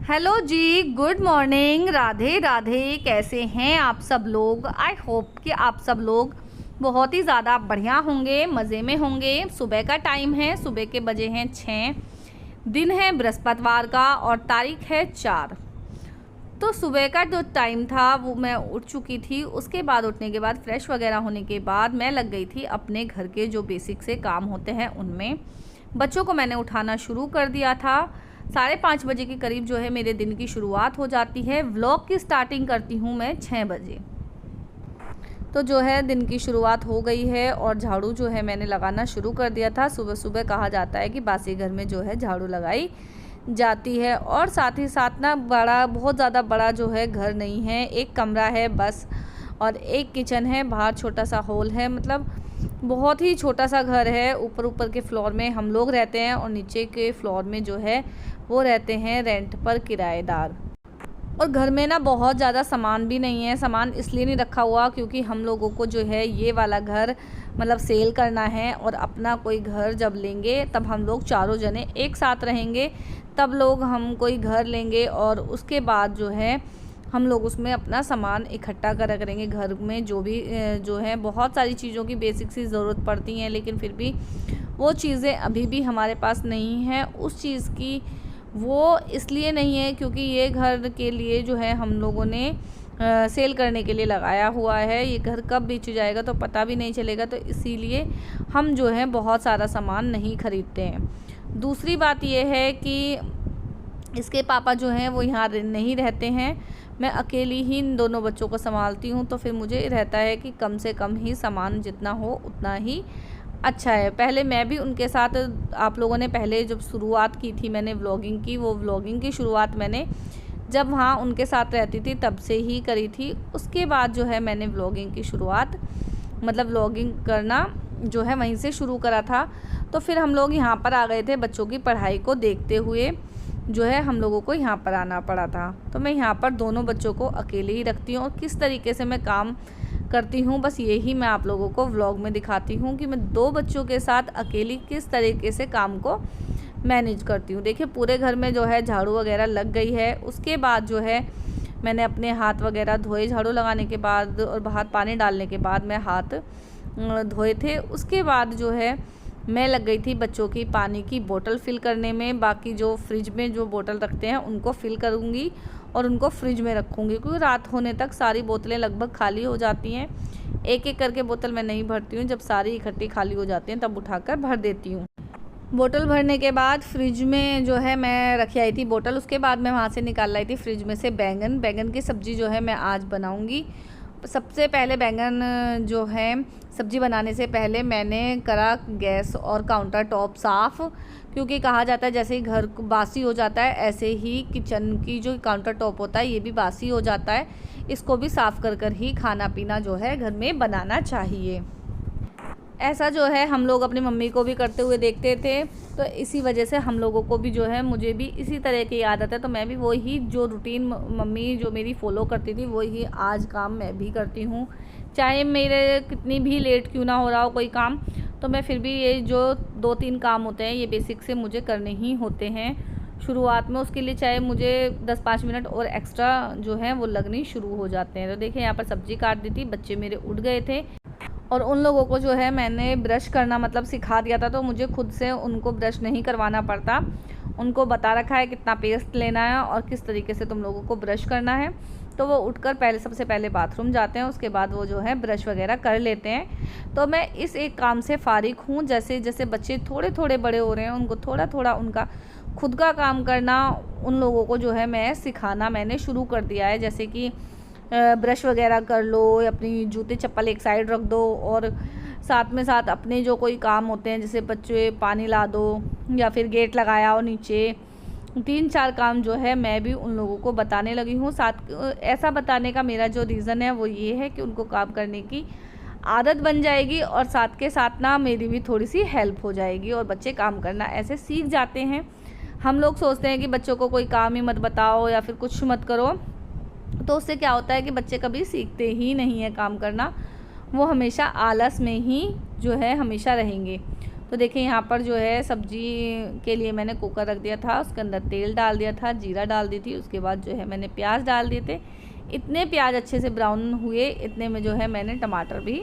Hello जी, good morning. Radhe Radhe. कैसे हैं आप सब लोग? आई होप कि आप सब लोग बहुत ही ज़्यादा बढ़िया होंगे, मज़े में होंगे। सुबह का टाइम है, सुबह के बजे हैं 6, दिन है बृहस्पतिवार का और तारीख है 4। तो सुबह का जो टाइम था वो मैं उठ चुकी थी। उसके बाद उठने के बाद फ्रेश वगैरह होने के बाद मैं लग गई थी अपने घर के जो बेसिक से काम होते हैं उनमें। बच्चों को मैंने उठाना शुरू कर दिया था। 5:30 बजे के करीब जो है मेरे दिन की शुरुआत हो जाती है। व्लॉग की स्टार्टिंग करती हूँ मैं 6 बजे। तो जो है दिन की शुरुआत हो गई है और झाड़ू जो है मैंने लगाना शुरू कर दिया था। सुबह सुबह कहा जाता है कि बासी घर में जो है झाड़ू लगाई जाती है। और साथ ही साथ ना बहुत ज़्यादा बड़ा जो है घर नहीं है, एक कमरा है बस और एक किचन है, बाहर छोटा सा हॉल है। मतलब बहुत ही छोटा सा घर है। ऊपर के फ्लोर में हम लोग रहते हैं और नीचे के फ्लोर में जो है वो रहते हैं रेंट पर किराएदार। और घर में ना बहुत ज़्यादा सामान भी नहीं है। सामान इसलिए नहीं रखा हुआ क्योंकि हम लोगों को जो है ये वाला घर मतलब सेल करना है और अपना कोई घर जब लेंगे तब हम लोग चारों जने एक साथ रहेंगे, तब लोग हम कोई घर लेंगे और उसके बाद जो है हम लोग उसमें अपना सामान इकट्ठा करा करेंगे। घर में जो भी जो है बहुत सारी चीज़ों की बेसिक सी ज़रूरत पड़ती हैं, लेकिन फिर भी वो चीज़ें अभी भी हमारे पास नहीं हैं। उस चीज़ की वो इसलिए नहीं है क्योंकि ये घर के लिए जो है हम लोगों ने सेल करने के लिए लगाया हुआ है। ये घर कब बेच जाएगा तो पता भी नहीं चलेगा, तो इसीलिए हम जो है बहुत सारा सामान नहीं खरीदते हैं। दूसरी बात ये है कि इसके पापा जो हैं वो यहाँ नहीं रहते हैं। मैं अकेली ही इन दोनों बच्चों को संभालती हूँ, तो फिर मुझे रहता है कि कम से कम ही सामान जितना हो उतना ही अच्छा है। पहले मैं भी उनके साथ, आप लोगों ने पहले जब शुरुआत की थी मैंने व्लॉगिंग की, वो व्लॉगिंग की शुरुआत मैंने जब वहाँ उनके साथ रहती थी तब से ही करी थी। उसके बाद जो है मैंने व्लॉगिंग की शुरुआत मतलब व्लॉगिंग करना जो है वहीं से शुरू करा था। तो फिर हम लोग यहाँ पर आ गए थे बच्चों की पढ़ाई को देखते हुए, जो है हम लोगों को यहाँ पर आना पड़ा था। तो मैं यहाँ पर दोनों बच्चों को अकेले ही रखती हूँ और किस तरीके से मैं काम करती हूँ बस यही मैं आप लोगों को व्लॉग में दिखाती हूँ कि मैं 2 बच्चों के साथ अकेली किस तरीके से काम को मैनेज करती हूँ। देखिए पूरे घर में जो है झाड़ू वगैरह लग गई है। उसके बाद जो है मैंने अपने हाथ वगैरह धोए झाड़ू लगाने के बाद और बाहर पानी डालने के बाद मैं हाथ धोए थे। उसके बाद जो है मैं लग गई थी बच्चों की पानी की बोतल फ़िल करने में। बाकी जो फ्रिज में जो बोतल रखते हैं उनको फ़िल करूँगी और उनको फ्रिज में रखूँगी क्योंकि रात होने तक सारी बोतलें लगभग खाली हो जाती हैं। एक एक करके बोतल मैं नहीं भरती हूँ, जब सारी इकट्ठी खाली हो जाती हैं तब उठाकर भर देती हूँ। बोतल भरने के बाद फ्रिज में जो है मैं रखी आई थी बोतल। उसके बाद मैं वहाँ से निकाल लाई थी फ्रिज में से बैंगन की सब्ज़ी जो है मैं आज बनाऊँगी। सबसे पहले बैंगन जो है सब्ज़ी बनाने से पहले मैंने करा गैस और काउंटर टॉप साफ़, क्योंकि कहा जाता है जैसे ही घर बासी हो जाता है ऐसे ही किचन की जो काउंटर टॉप होता है ये भी बासी हो जाता है। इसको भी साफ़ कर कर ही खाना पीना जो है घर में बनाना चाहिए। ऐसा जो है हम लोग अपनी मम्मी को भी करते हुए देखते थे, तो इसी वजह से हम लोगों को भी जो है मुझे भी इसी तरह की आदत है। तो मैं भी वही जो रूटीन मम्मी जो मेरी फॉलो करती थी वही आज काम मैं भी करती हूँ। चाहे मेरे कितनी भी लेट क्यों ना हो रहा हो कोई काम, तो मैं फिर भी ये जो 2-3 काम होते हैं ये बेसिक से मुझे करने ही होते हैं शुरुआत में। उसके लिए चाहे मुझे 10-5 मिनट और एक्स्ट्रा जो है वो लगनी शुरू हो जाते हैं। तो देखिए यहाँ पर सब्ज़ी काट दी थी, बच्चे मेरे उठ गए थे और उन लोगों को जो है मैंने ब्रश करना मतलब सिखा दिया था, तो मुझे खुद से उनको ब्रश नहीं करवाना पड़ता। उनको बता रखा है कितना पेस्ट लेना है और किस तरीके से तुम लोगों को ब्रश करना है। तो वो उठकर सबसे पहले बाथरूम जाते हैं, उसके बाद वो जो है ब्रश वगैरह कर लेते हैं। तो मैं इस एक काम से फ़ारिग हूँ। जैसे जैसे बच्चे थोड़े थोड़े बड़े हो रहे हैं उनको थोड़ा थोड़ा उनका खुद का काम करना उन लोगों को जो है मैं सिखाना मैंने शुरू कर दिया है। जैसे कि ब्रश वगैरह कर लो, अपनी जूते चप्पल एक साइड रख दो और साथ में साथ अपने जो कोई काम होते हैं जैसे बच्चे पानी ला दो या फिर गेट लगाया हो नीचे, 3-4 काम जो है मैं भी उन लोगों को बताने लगी हूँ। साथ ऐसा बताने का मेरा जो रीज़न है वो ये है कि उनको काम करने की आदत बन जाएगी और साथ के साथ ना मेरी भी थोड़ी सी हेल्प हो जाएगी और बच्चे काम करना ऐसे सीख जाते हैं। हम लोग सोचते हैं कि बच्चों को कोई काम ही मत बताओ या फिर कुछ मत करो, तो उससे क्या होता है कि बच्चे कभी सीखते ही नहीं है काम करना, वो हमेशा आलस में ही जो है हमेशा रहेंगे। तो देखिए यहाँ पर जो है सब्जी के लिए मैंने कुकर रख दिया था, उसके अंदर तेल डाल दिया था, जीरा डाल दी थी, उसके बाद जो है मैंने प्याज डाल दिए थे। इतने प्याज अच्छे से ब्राउन हुए इतने में जो है मैंने टमाटर भी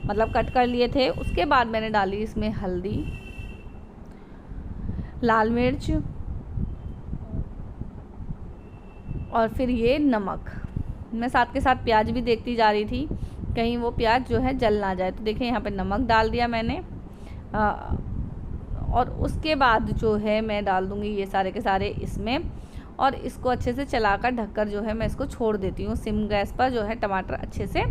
मतलब कट कर लिए थे। उसके बाद मैंने डाली इसमें हल्दी, लाल मिर्च और फिर ये नमक। मैं साथ के साथ प्याज भी देखती जा रही थी कहीं वो प्याज जो है जल ना जाए। तो देखिए यहाँ पे नमक डाल दिया मैंने और उसके बाद जो है मैं डाल दूँगी ये सारे के सारे इसमें, और इसको अच्छे से चलाकर ढककर जो है मैं इसको छोड़ देती हूँ सिम गैस पर, जो है टमाटर अच्छे से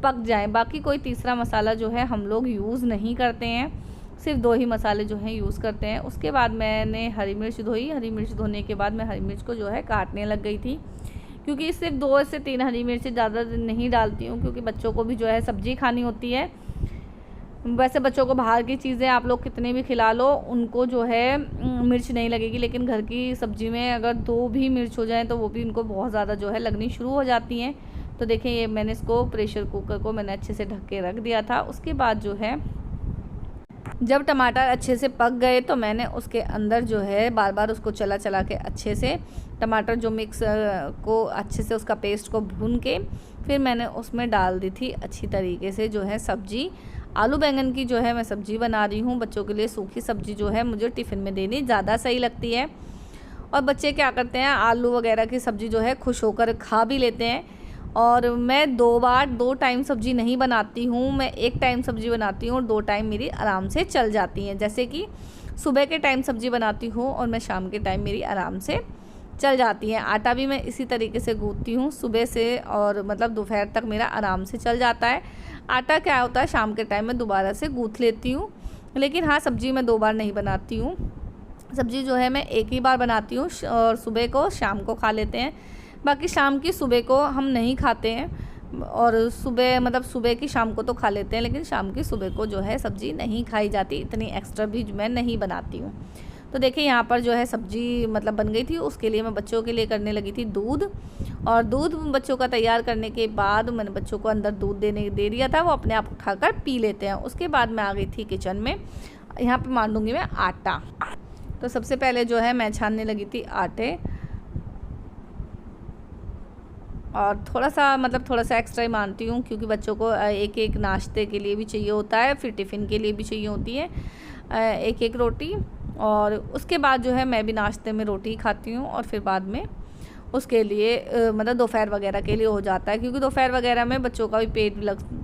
पक जाए। बाकी कोई तीसरा मसाला जो है हम लोग यूज़ नहीं करते हैं, सिर्फ 2 ही मसाले जो हैं यूज़ करते हैं। उसके बाद मैंने हरी मिर्च धोई, हरी मिर्च धोने के बाद मैं हरी मिर्च को जो है काटने लग गई थी, क्योंकि सिर्फ 2 से 3 हरी मिर्च ज़्यादा नहीं डालती हूँ, क्योंकि बच्चों को भी जो है सब्ज़ी खानी होती है। वैसे बच्चों को बाहर की चीज़ें आप लोग कितनी भी खिला लो उनको जो है मिर्च नहीं लगेगी, लेकिन घर की सब्ज़ी में अगर 2 भी मिर्च हो जाए तो वो भी उनको बहुत ज़्यादा जो है लगनी शुरू हो जाती हैं। तो देखिए ये मैंने इसको प्रेशर कुकर को मैंने अच्छे से ढक के रख दिया था। उसके बाद जो है जब टमाटर अच्छे से पक गए तो मैंने उसके अंदर जो है बार बार उसको चला चला के अच्छे से टमाटर जो मिक्स को अच्छे से उसका पेस्ट को भून के फिर मैंने उसमें डाल दी थी अच्छी तरीके से जो है सब्ज़ी। आलू बैंगन की जो है मैं सब्ज़ी बना रही हूँ बच्चों के लिए। सूखी सब्ज़ी जो है मुझे टिफ़िन में देनी ज़्यादा सही लगती है, और बच्चे क्या करते हैं आलू वगैरह की सब्ज़ी जो है खुश होकर खा भी लेते हैं। और मैं 2 टाइम सब्ज़ी नहीं बनाती हूँ, मैं 1 टाइम सब्ज़ी बनाती हूँ और 2 टाइम मेरी आराम से चल जाती हैं। जैसे कि सुबह के टाइम सब्ज़ी बनाती हूँ और मैं शाम के टाइम मेरी आराम से चल जाती हैं। आटा भी मैं इसी तरीके से गूँथती हूँ सुबह से, और मतलब दोपहर तक मेरा आराम से चल जाता है। आटा क्या होता है शाम के टाइम में दोबारा से गूँथ लेती हूँ, लेकिन हाँ सब्ज़ी मैं 2 बार नहीं बनाती हूँ। सब्ज़ी जो है मैं 1 ही बार बनाती हूँ और सुबह को शाम को खा लेते हैं। बाकी शाम की सुबह को हम नहीं खाते हैं, और सुबह मतलब सुबह की शाम को तो खा लेते हैं, लेकिन शाम की सुबह को जो है सब्ज़ी नहीं खाई जाती, इतनी एक्स्ट्रा भी मैं नहीं बनाती हूँ। तो देखिए यहाँ पर जो है सब्ज़ी मतलब बन गई थी। उसके लिए मैं बच्चों के लिए करने लगी थी दूध, और दूध बच्चों का तैयार करने के बाद मैंने बच्चों को अंदर दूध दे दिया था, वो अपने आप उठाकर पी लेते हैं। उसके बाद मैं आ गई थी किचन में, यहाँ पर मान लूँगी मैं आटा। तो सबसे पहले जो है मैं छानने लगी थी आटे, और थोड़ा सा एक्स्ट्रा ही मानती हूँ, क्योंकि बच्चों को एक नाश्ते के लिए भी चाहिए होता है, फिर टिफ़िन के लिए भी चाहिए होती है 1 रोटी। और उसके बाद जो है मैं भी नाश्ते में रोटी खाती हूँ, और फिर बाद में उसके लिए मतलब दोपहर वगैरह के लिए हो जाता है, क्योंकि दोपहर वगैरह में बच्चों का भी पेट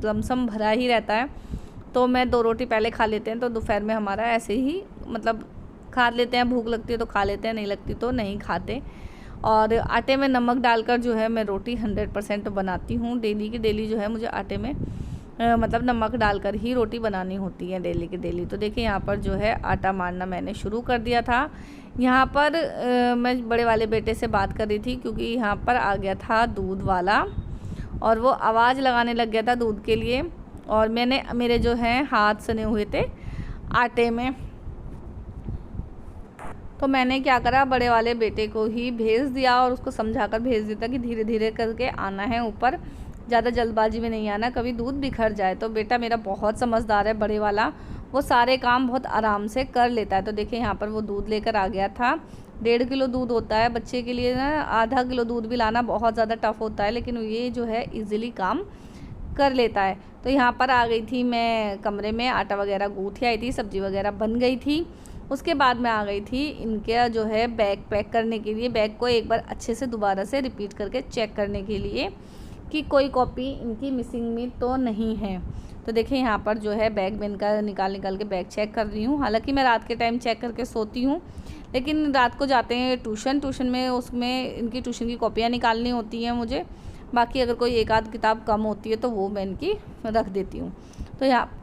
लमसम भरा ही रहता है। तो मैं 2 रोटी पहले खा लेते हैं, तो दोपहर में हमारा ऐसे ही मतलब खा लेते हैं, भूख लगती है तो खा लेते हैं, नहीं लगती तो नहीं खाते। और आटे में नमक डालकर जो है मैं रोटी 100% बनाती हूँ। डेली की डेली जो है मुझे आटे में मतलब नमक डालकर ही रोटी बनानी होती है डेली की डेली। तो देखिए यहाँ पर जो है आटा मारना मैंने शुरू कर दिया था। यहाँ पर मैं बड़े वाले बेटे से बात कर रही थी, क्योंकि यहाँ पर आ गया था दूध वाला और वो आवाज़ लगाने लग गया था दूध के लिए, और मेरे जो हैं हाथ सने हुए थे आटे में। तो मैंने क्या करा, बड़े वाले बेटे को ही भेज दिया और उसको समझाकर भेज दिया था कि धीरे धीरे करके आना है ऊपर, ज़्यादा जल्दबाजी में नहीं आना, कभी दूध बिखर जाए। तो बेटा मेरा बहुत समझदार है बड़े वाला, वो सारे काम बहुत आराम से कर लेता है। तो देखिए यहाँ पर वो दूध लेकर आ गया था। 1.5 किलो दूध होता है बच्चे के लिए ना, आधा किलो दूध भी लाना बहुत ज़्यादा टफ होता है, लेकिन ये जो है ईज़िली काम कर लेता है। तो यहाँ पर आ गई थी मैं कमरे में, आटा वगैरह गूँथ आई थी, सब्ज़ी वगैरह बन गई थी। उसके बाद मैं आ गई थी इनके जो है बैग पैक करने के लिए। बैग को एक बार अच्छे से दोबारा से रिपीट करके चेक करने के लिए कि कोई कॉपी इनकी मिसिंग में तो नहीं है। तो देखिए यहाँ पर जो है बैग में इनका निकाल के बैग चेक कर रही हूँ। हालांकि मैं रात के टाइम चेक करके सोती हूँ, लेकिन रात को जाते हैं ट्यूशन में, उसमें इनकी ट्यूशन की कॉपियाँ निकालनी होती हैं मुझे। बाकी अगर कोई एक आध किताब कम होती है तो वो मैं इनकी रख देती हूँ। तो यहाँ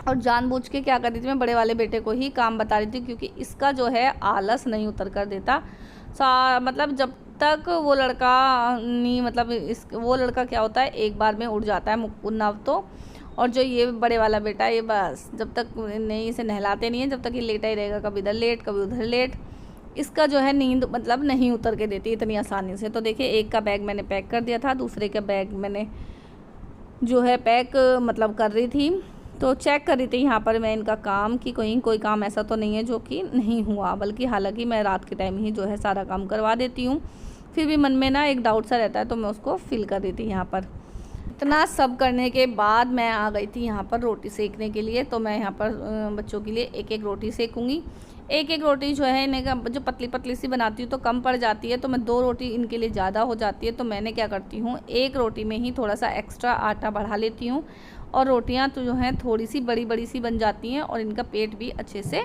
और जानबूझ के क्या कर रही थी, मैं बड़े वाले बेटे को ही काम बता रही थी, क्योंकि इसका जो है आलस नहीं उतर कर देता। मतलब जब तक वो लड़का नहीं, मतलब वो लड़का क्या होता है एक बार में उड़ जाता है मुन्नाव तो, और जो ये बड़े वाला बेटा ये बस जब तक नहीं इसे नहलाते नहीं है जब तक ये लेटा ही रहेगा, कभी इधर लेट कभी उधर लेट। इसका जो है नींद मतलब नहीं उतर के देती इतनी आसानी से। तो देखिए एक का बैग मैंने पैक कर दिया था, दूसरे का बैग मैंने जो है पैक मतलब कर रही थी। तो चेक कर रही थी यहाँ पर मैं इनका काम कि कोई काम ऐसा तो नहीं है जो कि नहीं हुआ, बल्कि हालांकि मैं रात के टाइम ही जो है सारा काम करवा देती हूँ। फिर भी मन में ना एक डाउट सा रहता है, तो मैं उसको फिल कर रही थी यहाँ पर। इतना सब करने के बाद मैं आ गई थी यहाँ पर रोटी सेकने के लिए। तो मैं यहाँ पर बच्चों के लिए एक एक रोटी सेकूँगी। एक एक रोटी जो है इन्हें जो पतली पतली सी बनाती हूँ तो कम पड़ जाती है, तो मैं 2 रोटी इनके लिए ज़्यादा हो जाती है। तो मैंने क्या करती हूँ, एक रोटी में ही थोड़ा सा एक्स्ट्रा आटा बढ़ा लेती हूँ, और रोटियाँ तो जो हैं थोड़ी सी बड़ी बड़ी सी बन जाती हैं, और इनका पेट भी अच्छे से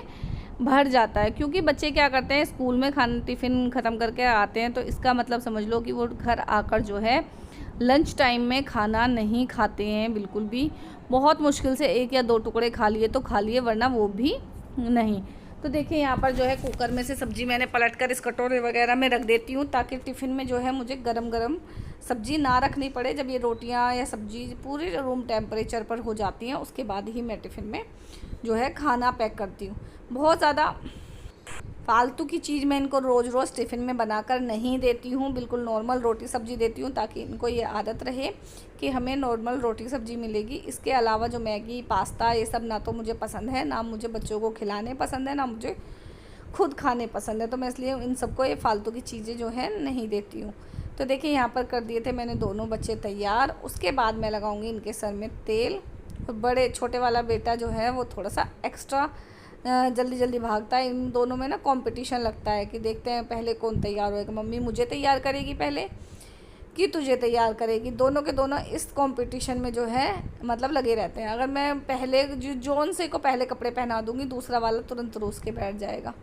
भर जाता है। क्योंकि बच्चे क्या करते हैं, स्कूल में खाना टिफ़िन ख़त्म करके आते हैं, तो इसका मतलब समझ लो कि वो घर आकर जो है लंच टाइम में खाना नहीं खाते हैं बिल्कुल भी। बहुत मुश्किल से 1 या 2 टुकड़े खा लिए तो खा लिए, वरना वो भी नहीं। तो देखिए यहाँ पर जो है कुकर में से सब्ज़ी मैंने पलट कर इस कटोरे वगैरह में रख देती हूँ, ताकि टिफ़िन में जो है मुझे गरम गरम सब्ज़ी ना रखनी पड़े। जब ये रोटियाँ या सब्ज़ी पूरे रूम टेम्परेचर पर हो जाती हैं, उसके बाद ही मैं टिफ़िन में जो है खाना पैक करती हूँ। बहुत ज़्यादा फालतू की चीज़ मैं इनको रोज़ रोज़ टिफ़िन में बनाकर नहीं देती हूँ। बिल्कुल नॉर्मल रोटी सब्ज़ी देती हूँ, ताकि इनको ये आदत रहे कि हमें नॉर्मल रोटी सब्ज़ी मिलेगी। इसके अलावा जो मैगी पास्ता ये सब ना तो मुझे पसंद है, ना मुझे बच्चों को खिलाने पसंद है, ना मुझे खुद खाने पसंद है। तो मैं इसलिए इन सबको ये फालतू की चीज़ें जो है नहीं देती हूँ। तो देखिए यहाँ पर कर दिए थे मैंने दोनों बच्चे तैयार। उसके बाद मैं लगाऊँगी इनके सर में तेल। और छोटे वाला बेटा जो है वो थोड़ा सा एक्स्ट्रा जल्दी जल्दी भागता है। इन दोनों में ना कंपटीशन लगता है कि देखते हैं पहले कौन तैयार होएगा, मम्मी मुझे तैयार करेगी पहले कि तुझे तैयार करेगी। दोनों के दोनों इस कंपटीशन में जो है मतलब लगे रहते हैं। अगर मैं पहले जौन से को पहले कपड़े पहना दूंगी, दूसरा वाला तुरंत रूस के बैठ जाएगा।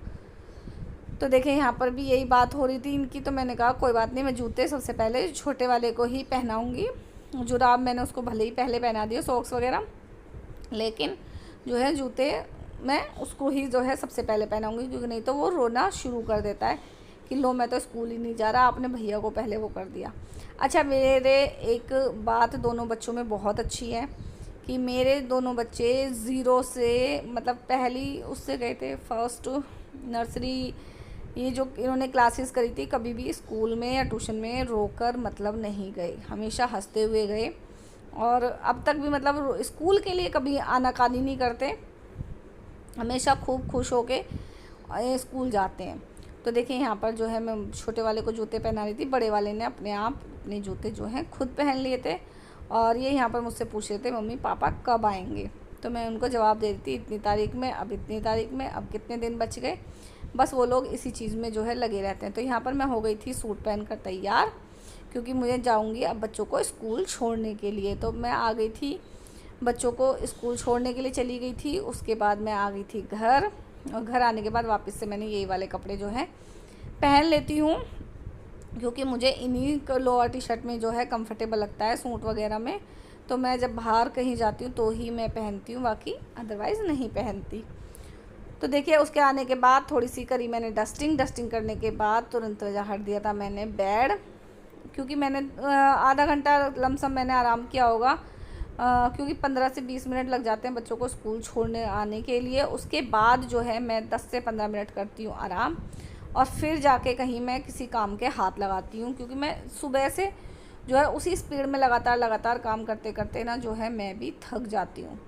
तो देखें यहाँ पर भी यही बात हो रही थी इनकी। तो मैंने कहा कोई बात नहीं, मैं जूते सबसे पहले छोटे वाले को ही पहनाऊँगी। जुराब मैंने उसको भले ही पहले पहना दिए, सॉक्स वगैरह, लेकिन जो है जूते मैं उसको ही जो है सबसे पहले पहनाऊँगी, क्योंकि नहीं तो वो रोना शुरू कर देता है कि लो मैं तो स्कूल ही नहीं जा रहा, आपने भैया को पहले वो कर दिया। अच्छा, मेरे एक बात दोनों बच्चों में बहुत अच्छी है कि मेरे दोनों बच्चे 0 से मतलब पहली उससे गए थे, फर्स्ट नर्सरी, ये जो इन्होंने क्लासेस करी थी, कभी भी स्कूल में या ट्यूशन में रोकर मतलब नहीं गए, हमेशा हंसते हुए गए। और अब तक भी मतलब स्कूल के लिए कभी आनाकानी नहीं करते, हमेशा खूब खुश होके स्कूल जाते हैं। तो देखिए यहाँ पर जो है मैं छोटे वाले को जूते पहना रही थी, बड़े वाले ने अपने आप अपने जूते जो हैं खुद पहन लिए थे। और ये यहाँ पर मुझसे पूछ रहे थे मम्मी पापा कब आएंगे। तो मैं उनको जवाब दे रही थी इतनी तारीख में, अब इतनी तारीख में, अब कितने दिन बच गए। बस वो लोग इसी चीज़ में जो है लगे रहते हैं। तो यहाँ पर मैं हो गई थी सूट पहन कर तैयार, क्योंकि मुझे जाऊँगी अब बच्चों को स्कूल छोड़ने के लिए। तो मैं आ गई थी, बच्चों को स्कूल छोड़ने के लिए चली गई थी। उसके बाद मैं आ गई थी घर, और घर आने के बाद वापस से मैंने यही वाले कपड़े जो हैं पहन लेती हूँ, क्योंकि मुझे इन्हीं लोअर टी शर्ट में जो है कंफर्टेबल लगता है सूट वगैरह में। तो मैं जब बाहर कहीं जाती हूँ तो ही मैं पहनती हूँ, बाकी अदरवाइज़ नहीं पहनती। तो देखिए उसके आने के बाद थोड़ी सी करी मैंने डस्टिंग करने के बाद तुरंत झाड़ दिया था मैंने बेड, क्योंकि मैंने आधा घंटा लमसम मैंने आराम किया होगा, क्योंकि 15 से 20 मिनट लग जाते हैं बच्चों को स्कूल छोड़ने आने के लिए। उसके बाद जो है मैं 10 से 15 मिनट करती हूँ आराम, और फिर जाके कहीं मैं किसी काम के हाथ लगाती हूँ, क्योंकि मैं सुबह से जो है उसी स्पीड में लगातार काम करते करते ना जो है मैं भी थक जाती हूँ।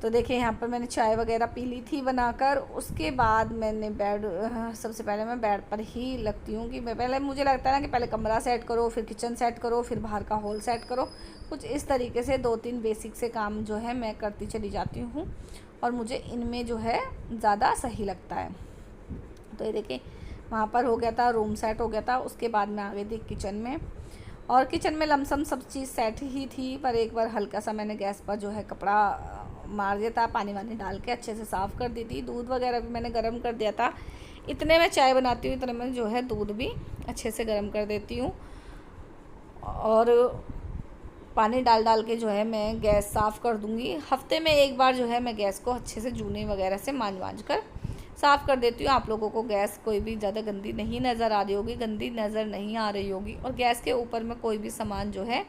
तो देखिए यहाँ पर मैंने चाय वगैरह पी ली थी बनाकर। उसके बाद मैंने सबसे पहले मैं बेड पर ही लगती हूँ कि मैं पहले, मुझे लगता है ना कि पहले कमरा सेट करो, फिर किचन सेट करो, फिर बाहर का हॉल सेट करो। कुछ इस तरीके से 2-3 बेसिक से काम जो है मैं करती चली जाती हूँ, और मुझे इनमें जो है ज़्यादा सही लगता है। तो ये देखिए वहाँ पर हो गया था, रूम सेट हो गया था। उसके बाद मैं आ गई थी किचन में, और किचन में लमसम सब चीज़ सेट ही थी, पर एक बार हल्का सा मैंने गैस पर जो है कपड़ा मार दिया था, पानी वानी डाल के अच्छे से साफ़ कर दी थी। दूध वगैरह भी मैंने गर्म कर दिया था। इतने में चाय बनाती हूँ, इतने में जो है दूध भी अच्छे से गर्म कर देती हूँ, और पानी डाल के जो है मैं गैस साफ़ कर दूँगी। हफ्ते में एक बार जो है मैं गैस को अच्छे से जूने वगैरह से मांज कर साफ़ कर देती हूँ। आप लोगों को गैस कोई भी ज़्यादा गंदी नहीं नज़र आ रही होगी, गंदी नज़र नहीं आ रही होगी, और गैस के ऊपर मैं कोई भी सामान जो है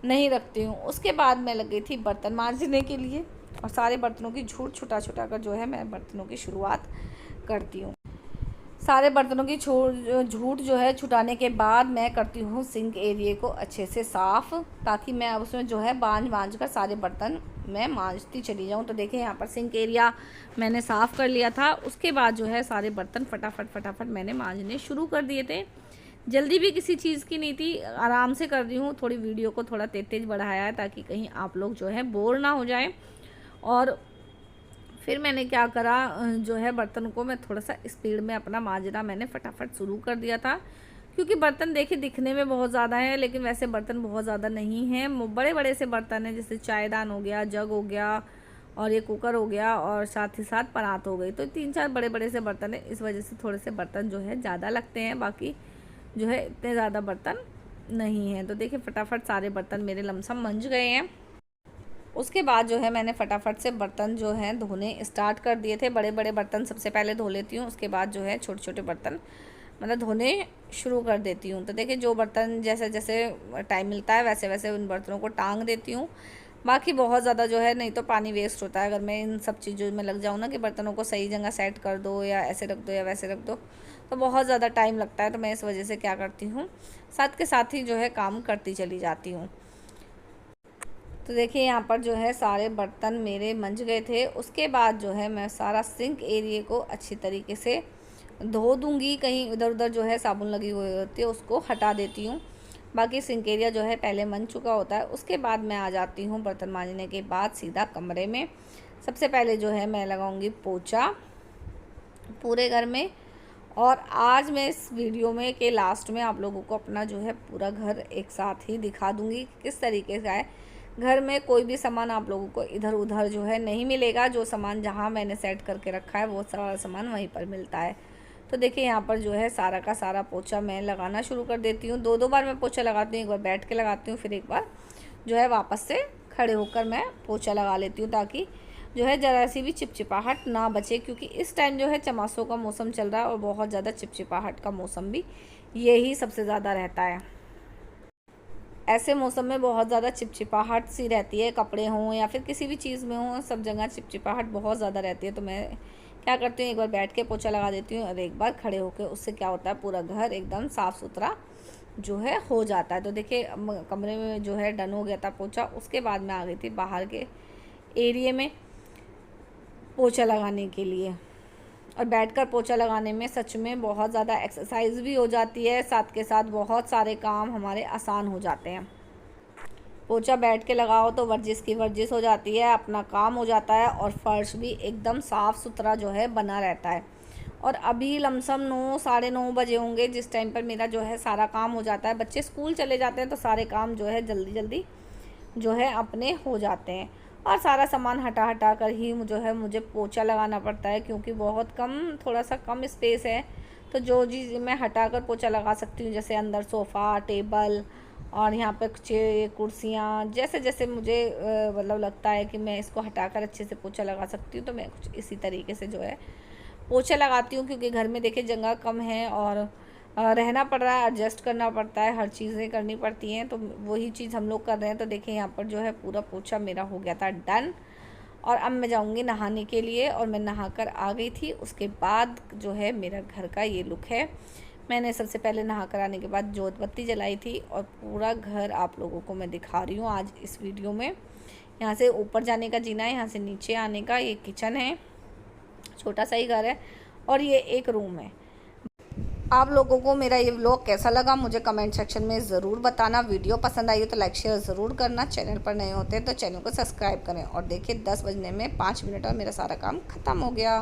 नहीं रखती हूँ। उसके बाद मैं लग गई थी बर्तन मांजने के लिए, और सारे बर्तनों की छुटा कर जो है मैं बर्तनों की शुरुआत करती हूँ। सारे बर्तनों की झूठ जो है छुटाने के बाद मैं करती हूँ सिंक एरिया को अच्छे से साफ़, ताकि मैं उसमें जो है बांझ कर सारे बर्तन मैं मांजती चली जाऊँ। तो देखिए यहाँ पर सिंक एरिया मैंने साफ़ कर लिया था। उसके बाद जो है सारे बर्तन फटाफट मैंने मांजने शुरू कर दिए थे। जल्दी भी किसी चीज़ की नहीं थी, आराम से कर रही हूँ। थोड़ी वीडियो को थोड़ा तेज़ बढ़ाया है ताकि कहीं आप लोग जो है बोर ना हो जाए। और फिर मैंने क्या करा, जो है बर्तन को मैं थोड़ा सा स्पीड में अपना मांजना मैंने फटाफट शुरू कर दिया था, क्योंकि बर्तन देखिए दिखने में बहुत ज़्यादा है लेकिन वैसे बर्तन बहुत ज़्यादा नहीं हैं। बड़े बड़े से बर्तन हैं, जैसे चायदान हो गया, जग हो गया और ये कुकर हो गया और साथ ही साथ परात हो गई। तो 3-4 बड़े बड़े से बर्तन है, इस वजह से थोड़े से बर्तन जो है ज़्यादा लगते हैं। बाकी जो है इतने ज़्यादा बर्तन नहीं हैं। तो देखिए फटाफट सारे बर्तन मेरे लमसम मंज गए हैं। उसके बाद जो है मैंने फटाफट से बर्तन जो हैं धोने स्टार्ट कर दिए थे। बड़े बड़े बर्तन सबसे पहले धो लेती हूँ, उसके बाद जो है छोटे छोटे बर्तन मतलब धोने शुरू कर देती हूँ। तो देखिए जो बर्तन जैसे जैसे टाइम मिलता है वैसे वैसे उन बर्तनों को टांग देती हूँ। बाकी बहुत ज़्यादा जो है नहीं तो पानी वेस्ट होता है अगर मैं इन सब चीज़ों में लग जाऊँ ना, कि बर्तनों को सही जगह सेट कर दो या ऐसे रख दो या वैसे रख दो, तो बहुत ज़्यादा टाइम लगता है। तो मैं इस वजह से क्या करती हूँ, साथ के साथ ही जो है काम करती चली जाती हूँ। तो देखिए यहाँ पर जो है सारे बर्तन मेरे मंज गए थे। उसके बाद जो है मैं सारा सिंक एरिया को अच्छी तरीके से धो दूँगी। कहीं इधर उधर जो है साबुन लगी हुई होती है उसको हटा देती हूँ। बाकी सिंक एरिया जो है पहले मंज चुका होता है। उसके बाद मैं आ जाती हूँ बर्तन मांजने के बाद सीधा कमरे में। सबसे पहले जो है मैं लगाऊँगी पोछा पूरे घर में। और आज मैं इस वीडियो में के लास्ट में आप लोगों को अपना जो है पूरा घर एक साथ ही दिखा दूँगी किस तरीके का है। घर में कोई भी सामान आप लोगों को इधर उधर जो है नहीं मिलेगा। जो सामान जहाँ मैंने सेट करके रखा है वो सारा सामान वहीं पर मिलता है। तो देखिए यहाँ पर जो है सारा का सारा पोछा मैं लगाना शुरू कर देती हूँ। 2-2 बार मैं पोछा लगाती हूँ, एक बार बैठ के लगाती हूँ, फिर एक बार जो है वापस से खड़े होकर मैं पोछा लगा लेती हूँ, ताकि जो है ज़रा सी भी चिपचिपाहट ना बचे। क्योंकि इस टाइम जो है चमासों का मौसम चल रहा है और बहुत ज़्यादा चिपचिपाहट का मौसम भी यही सबसे ज़्यादा रहता है। ऐसे मौसम में बहुत ज़्यादा चिपचिपाहट सी रहती है, कपड़े हों या फिर किसी भी चीज़ में हों, सब जगह चिपचिपाहट बहुत ज़्यादा रहती है। तो मैं क्या करती हूँ, एक बार बैठ के पोछा लगा देती हूँ और एक बार खड़े होकर। उससे क्या होता है पूरा घर एकदम साफ़ सुथरा जो है हो जाता है। तो देखिए कमरे में जो है डन हो गया था पोछा। उसके बाद मैं आ गई थी बाहर के एरिए में पोछा लगाने के लिए। और बैठकर पोछा लगाने में सच में बहुत ज़्यादा एक्सरसाइज भी हो जाती है, साथ के साथ बहुत सारे काम हमारे आसान हो जाते हैं। पोछा बैठ के लगाओ तो वर्जिश की वर्जिश हो जाती है, अपना काम हो जाता है और फर्श भी एकदम साफ़ सुथरा जो है बना रहता है। और अभी लमसम 9-9:30 बजे होंगे जिस टाइम पर मेरा जो है सारा काम हो जाता है। बच्चे स्कूल चले जाते हैं तो सारे काम जो है जल्दी जल्दी जो है अपने हो जाते हैं। और सारा सामान हटा कर ही मुझे पोछा लगाना पड़ता है, क्योंकि बहुत थोड़ा सा कम स्पेस है। तो जो चीज़ मैं हटा कर पोछा लगा सकती हूँ, जैसे अंदर सोफ़ा, टेबल और यहाँ पे कुर्सियाँ, जैसे जैसे मुझे मतलब लगता है कि मैं इसको हटाकर अच्छे से पोछा लगा सकती हूँ, तो मैं कुछ इसी तरीके से जो है पोछा लगाती हूँ। क्योंकि घर में देखिए जगह कम है और रहना पड़ रहा है, एडजस्ट करना पड़ता है, हर चीज़ें करनी पड़ती हैं। तो वही चीज़ हम लोग कर रहे हैं। तो देखिए यहाँ पर जो है पूरा पोछा मेरा हो गया था डन। और अब मैं जाऊँगी नहाने के लिए, और मैं नहाकर आ गई थी। उसके बाद जो है मेरा घर का ये लुक है। मैंने सबसे पहले नहा कर आने के बाद जोत बत्ती जलाई थी और पूरा घर आप लोगों को मैं दिखा रही हूँ आज इस वीडियो में। यहाँ से ऊपर जाने का जीना है, यहाँ से नीचे आने का। ये किचन है, छोटा सा ही घर है और ये एक रूम है। आप लोगों को मेरा ये व्लॉग कैसा लगा मुझे कमेंट सेक्शन में ज़रूर बताना। वीडियो पसंद आई हो तो लाइक शेयर ज़रूर करना। चैनल पर नए होते हैं तो चैनल को सब्सक्राइब करें। और देखिए 10 बजने में 5 मिनट और मेरा सारा काम ख़त्म हो गया।